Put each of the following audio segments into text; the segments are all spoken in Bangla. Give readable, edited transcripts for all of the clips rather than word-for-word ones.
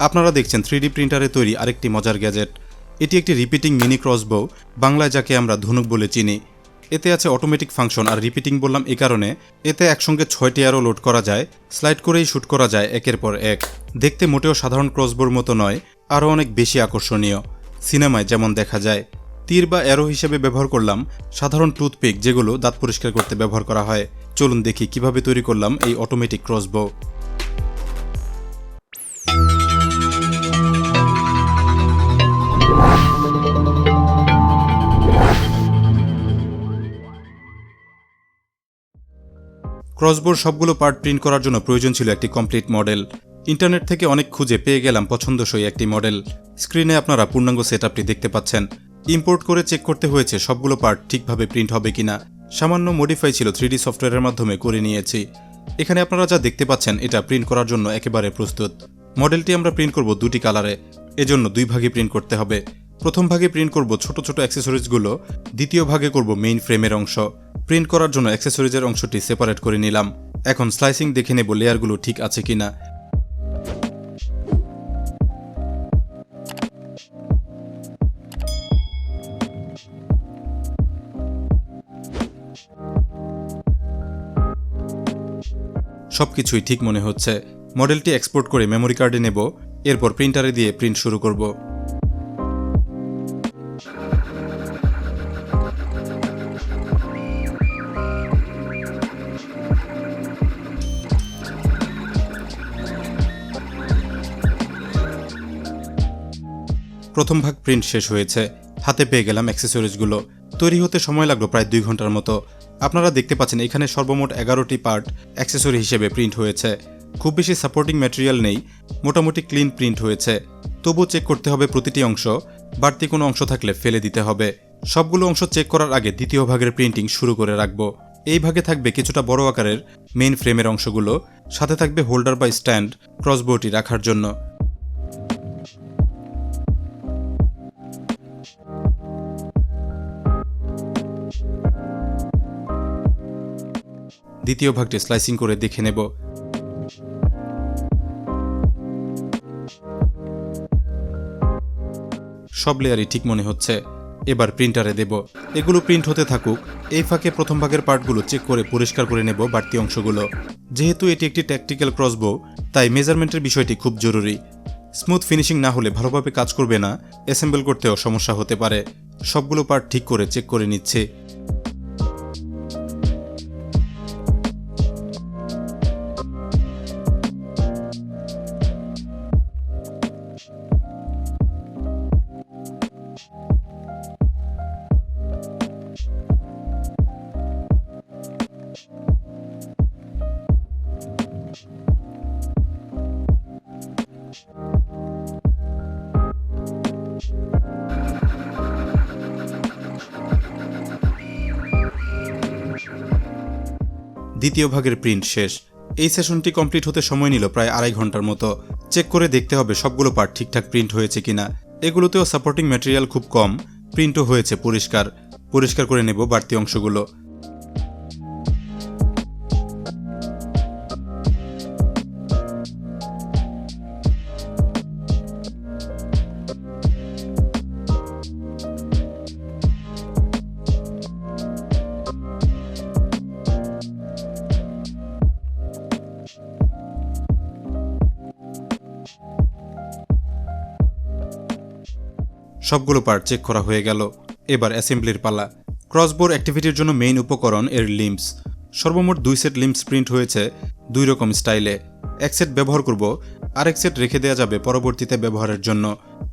আপনারা দেখছেন 3D প্রিন্টারে তৈরি আরেকটি মজার গ্যাজেট। এটি একটি রিপিটিং মিনি ক্রসবো, বাংলায় যাকে আমরা ধনুক বলে চিনি। এতে আছে অটোমেটিক ফাংশন, আর রিপিটিং বললাম এ কারণে এতে একসঙ্গে 6টি অ্যারো লোড করা যায়, স্লাইড করেই শ্যুট করা যায় একের পর এক। দেখতে মোটেও সাধারণ ক্রসবোর মতো নয়, আরও অনেক বেশি আকর্ষণীয়। সিনেমায় যেমন দেখা যায়। তীর বা অ্যারো হিসেবে ব্যবহার করলাম সাধারণ টুথপিক, যেগুলো দাঁত পরিষ্কার করতে ব্যবহার করা হয়। চলুন দেখি কিভাবে তৈরি করলাম এই অটোমেটিক ক্রসবো। ক্রসবোর সবগুলো পার্ট প্রিন্ট করার জন্য প্রয়োজন ছিল একটি কমপ্লিট মডেল। ইন্টারনেট থেকে অনেক খুঁজে পেয়ে গেলাম পছন্দসই একটি মডেল। স্ক্রিনে আপনারা পূর্ণাঙ্গ সেটআপটি দেখতে পাচ্ছেন। ইম্পোর্ট করে চেক করতে হয়েছে সবগুলো পার্ট ঠিকভাবে প্রিন্ট হবে কিনা। সামান্য মডিফাই ছিল 3D সফটওয়্যারের মাধ্যমে করে নিয়েছি। এখানে আপনারা যা দেখতে পাচ্ছেন এটা প্রিন্ট করার জন্য একেবারে প্রস্তুত। মডেলটি আমরা প্রিন্ট করব দুটি কালারে, এজন্য দুই ভাগে প্রিন্ট করতে হবে। প্রথম ভাগে প্রিন্ট করব ছোট ছোট অ্যাক্সেসরিজগুলো, দ্বিতীয় ভাগে করব মেইন ফ্রেমের অংশ। প্রিন্ট করার জন্য অ্যাক্সেসরিজের অংশটি সেপারেট করে নিলাম। এখন স্লাইসিং দেখে নেব লেয়ারগুলো ঠিক আছে কিনা। সবকিছুই ঠিক মনে হচ্ছে। মডেলটি এক্সপোর্ট করে মেমোরি কার্ডে নেব, এরপর প্রিন্টারে দিয়ে প্রিন্ট শুরু করব। প্রথম ভাগ প্রিন্ট শেষ হয়েছে, হাতে পেয়ে গেলাম অ্যাক্সেসরিজগুলো। তৈরি হতে সময় লাগলো প্রায় 2 ঘন্টার মতো। আপনারা দেখতে পাচ্ছেন এখানে সর্বমোট 11টি পার্ট অ্যাক্সেসরি হিসেবে প্রিন্ট হয়েছে। খুব বেশি সাপোর্টিং ম্যাটেরিয়াল নেই, মোটামুটি ক্লিন প্রিন্ট হয়েছে। তবু চেক করতে হবে প্রতিটি অংশ, বাড়তি কোনো অংশ থাকলে ফেলে দিতে হবে। সবগুলো অংশ চেক করার আগে দ্বিতীয় ভাগের প্রিন্টিং শুরু করে রাখবো। এই ভাগে থাকবে কিছুটা বড় আকারের মেইন ফ্রেমের অংশগুলো, সাথে থাকবে হোল্ডার বা স্ট্যান্ড ক্রসবোটি রাখার জন্য। দ্বিতীয় ভাগটি স্লাইসিং করে দেখে নেব। সব লেয়ারই ঠিক মনে হচ্ছে। এবার প্রিন্টারে দেব। এগুলো প্রিন্ট হতে থাকুক। এই ফাঁকে প্রথম ভাগের পার্টগুলো চেক করে পরিষ্কার করে নেব বাড়তি অংশগুলো। যেহেতু এটি একটি ট্যাকটিক্যাল ক্রসবো, তাই মেজারমেন্টের বিষয়টি খুব জরুরি। স্মুথ ফিনিশিং না হলে ভালোভাবে কাজ করবে না, অ্যাসেম্বল করতেও সমস্যা হতে পারে। সবগুলো পার্ট ঠিক করে চেক করে নিচ্ছে। দ্বিতীয় ভাগের প্রিন্ট শেষ। এই সেশনটি কমপ্লিট হতে সময় নিল প্রায় 2.5 ঘন্টার মতো। চেক করে দেখতে হবে সবগুলো পার্ট ঠিকঠাক প্রিন্ট হয়েছে কিনা। এগুলোতেও সাপোর্টিং ম্যাটেরিয়াল খুব কম, প্রিন্টও হয়েছে পরিষ্কার করে নেব বাড়তি অংশগুলো। সবগুলো পার্ট চেক করা হয়ে গেল। এবার অ্যাসেম্বলির পালা। ক্রসবোর অ্যাক্টিভিটির জন্য মেইন উপকরণ এর লিম্বস। সর্বমোট 2 সেট লিম্বস প্রিন্ট হয়েছে 2 রকম স্টাইলে। এক সেট ব্যবহার করব, আরেক সেট রেখে দেওয়া যাবে পরবর্তীতে ব্যবহারের জন্য।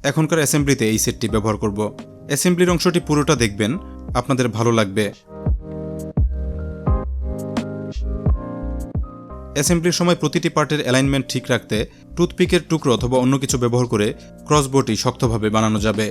এখনকার অ্যাসেম্বলিতে এই সেটটি ব্যবহার করব। অ্যাসেম্বলির অংশটি পুরোটা দেখবেন, আপনাদের ভালো লাগবে। অ্যাসেম্বলির সময় প্রতিটি পার্টের অ্যালাইনমেন্ট ঠিক রাখতে টুথপিকের টুকরো অথবা অন্য কিছু ব্যবহার করে ক্রসবোটি শক্তভাবে বানানো যাবে।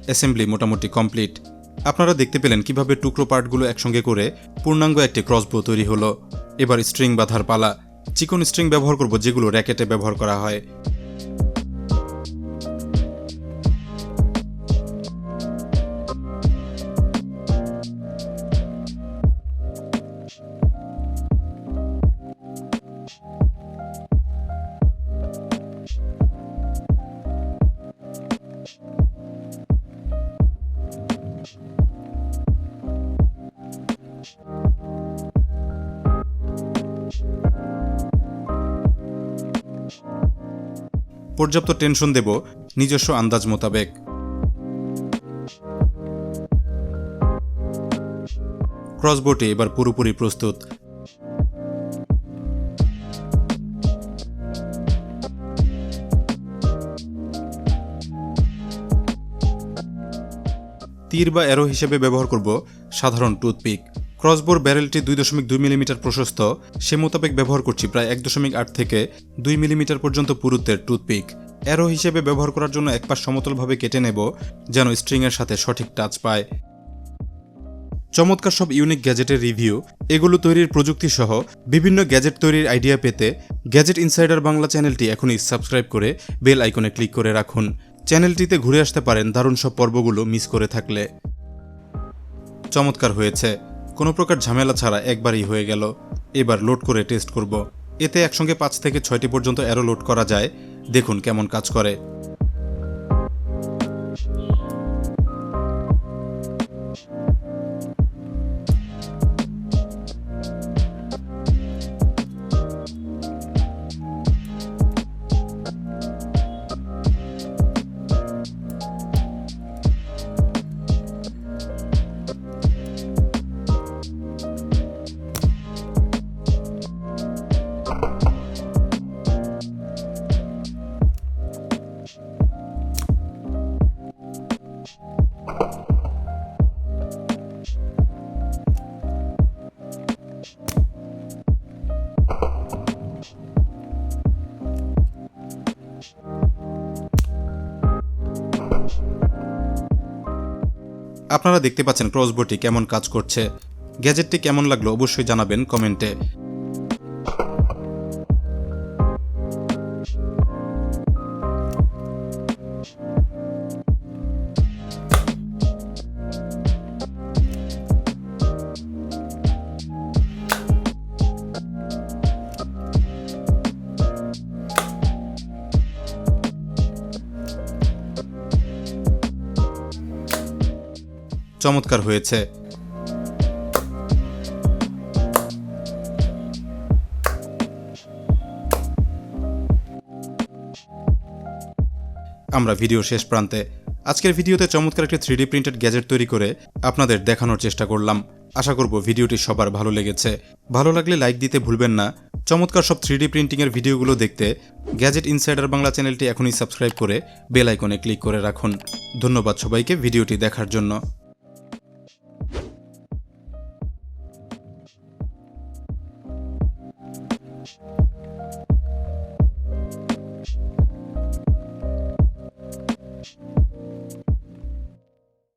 অ্যাসেম্বলি মোটামুটি কমপ্লিট। আপনারা দেখতে পেলেন কিভাবে টুকরো পার্টগুলো একসঙ্গে করে পূর্ণাঙ্গ একটি ক্রসবো তৈরি হলো। এবার স্ট্রিং বাঁধার পালা। চিকন স্ট্রিং ব্যবহার করব যেগুলো র্যাকেটে ব্যবহার করা হয়। পর্যাপ্ত টেনশন দেব নিজস্ব আন্দাজ মোতাবেক। ক্রসবোটি এবার পুরোপুরি প্রস্তুত। তীর বা অ্যারো হিসেবে ব্যবহার করব সাধারণ টুথপিক। ক্রসবোর ব্যারেলটি 2.2 মিলিমিটার প্রশস্ত, সে মোতাবেক ব্যবহার করছি প্রায় 1.8 থেকে 2 মিলিমিটার পর্যন্ত পুরুত্বের টুথপিক। অ্যারো হিসেবে ব্যবহার করার জন্য এক পাশ সমতলভাবে কেটে নেব যেন স্ট্রিংয়ের সাথে সঠিক টাচ পায়। চমৎকার সব ইউনিক গ্যাজেটের রিভিউ, এগুলো তৈরির প্রযুক্তি সহ বিভিন্ন গ্যাজেট তৈরির আইডিয়া পেতে গ্যাজেট ইনসাইডার বাংলা চ্যানেলটি এখনই সাবস্ক্রাইব করে বেল আইকনে ক্লিক করে রাখুন। চ্যানেলটিতে ঘুরে আসতে পারেন দারুণ সব পর্বগুলো মিস করে থাকলে। চমৎকার হয়েছে, কোনো প্রকার ঝামেলা ছাড়া একবারই হয়ে গেল। এবার লোড করে টেস্ট করব। এতে একসঙ্গে 5 থেকে 6টি পর্যন্ত অ্যারো লোড করা যায়। দেখুন কেমন কাজ করে। আপনারা দেখতে পাচ্ছেন ক্রসবোটি কেমন কাজ করছে। গ্যাজেটটি কেমন লাগলো অবশ্যই জানাবেন কমেন্টে। চমৎকার হয়েছে। আমরা ভিডিও শেষ প্রান্তে। আজকের ভিডিওতে চমৎকার একটি 3D প্রিন্টেড গ্যাজেট তৈরি করে আপনাদের দেখানোর চেষ্টা করলাম। আশা করব ভিডিওটি সবার ভালো লেগেছে। ভালো লাগলে লাইক দিতে ভুলবেন না। চমৎকার সব 3D প্রিন্টিংয়ের ভিডিওগুলো দেখতে গ্যাজেট ইনসাইডার বাংলা চ্যানেলটি এখনই সাবস্ক্রাইব করে বেল আইকনে ক্লিক করে রাখুন। ধন্যবাদ সবাইকে ভিডিওটি দেখার জন্য।